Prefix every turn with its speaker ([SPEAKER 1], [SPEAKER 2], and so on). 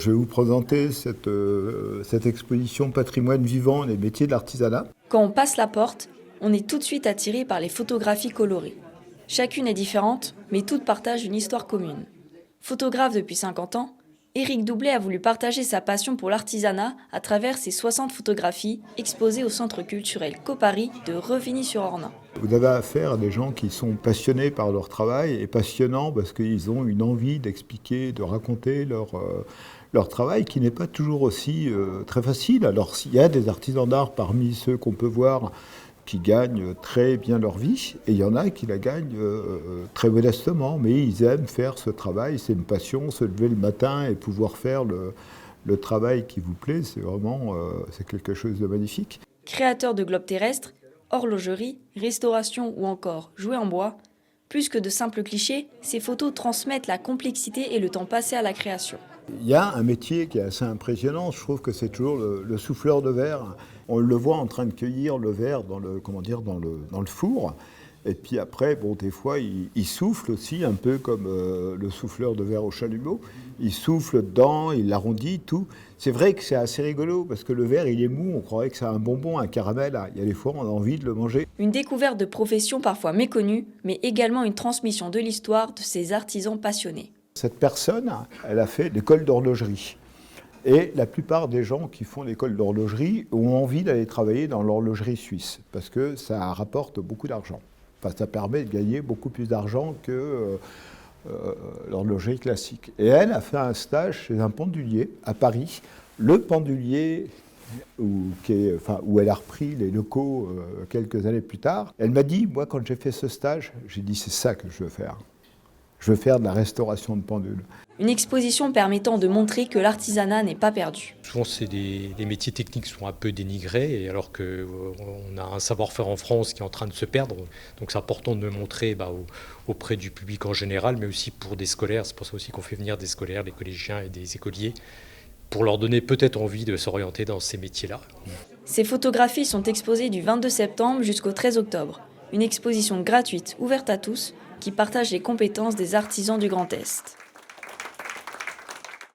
[SPEAKER 1] Je vais vous présenter cette exposition Patrimoine vivant des métiers de l'artisanat.
[SPEAKER 2] Quand on passe la porte, on est tout de suite attiré par les photographies colorées. Chacune est différente, mais toutes partagent une histoire commune. Photographe depuis 50 ans, Éric Doublet a voulu partager sa passion pour l'artisanat à travers ses 60 photographies exposées au centre culturel Copari de Revigny-sur-Ornain.
[SPEAKER 1] Vous avez affaire à des gens qui sont passionnés par leur travail et passionnants parce qu'ils ont une envie d'expliquer, de raconter leur travail qui n'est pas toujours aussi très facile. Alors il y a des artisans d'art parmi ceux qu'on peut voir qui gagnent très bien leur vie, et il y en a qui la gagnent très modestement, mais ils aiment faire ce travail, c'est une passion, se lever le matin et pouvoir faire le travail qui vous plaît, c'est vraiment c'est quelque chose de magnifique.
[SPEAKER 2] Créateur de globes terrestres, horlogerie, restauration ou encore jouets en bois, plus que de simples clichés, ces photos transmettent la complexité et le temps passé à la création.
[SPEAKER 1] Il y a un métier qui est assez impressionnant, je trouve que c'est toujours le souffleur de verre. On le voit en train de cueillir le verre dans le four. Et puis après, bon, des fois, il souffle aussi, un peu comme le souffleur de verre au chalumeau. Il souffle dedans, il l'arrondit, tout. C'est vrai que c'est assez rigolo, parce que le verre, il est mou, on croirait que c'est un bonbon, un caramel. Il y a des fois, on a envie de le manger.
[SPEAKER 2] Une découverte de profession parfois méconnue, mais également une transmission de l'histoire de ces artisans passionnés.
[SPEAKER 1] Cette personne, elle a fait l'école d'horlogerie. Et la plupart des gens qui font l'école d'horlogerie ont envie d'aller travailler dans l'horlogerie suisse, parce que ça rapporte beaucoup d'argent. Enfin, ça permet de gagner beaucoup plus d'argent que l'horlogerie classique. Et elle a fait un stage chez un pendulier à Paris. Le pendulier où elle a repris les locaux quelques années plus tard. Elle m'a dit, moi quand j'ai fait ce stage, j'ai dit c'est ça que je veux faire. Je veux faire de la restauration de pendules.
[SPEAKER 2] Une exposition permettant de montrer que l'artisanat n'est pas perdu.
[SPEAKER 3] Souvent, les métiers techniques sont un peu dénigrés, et alors qu'on a un savoir-faire en France qui est en train de se perdre. Donc c'est important de le montrer auprès du public en général, mais aussi pour des scolaires. C'est pour ça aussi qu'on fait venir des scolaires, des collégiens et des écoliers, pour leur donner peut-être envie de s'orienter dans ces métiers-là.
[SPEAKER 2] Ces photographies sont exposées du 22 septembre jusqu'au 13 octobre. Une exposition gratuite, ouverte à tous, qui partage les compétences des artisans du Grand Est.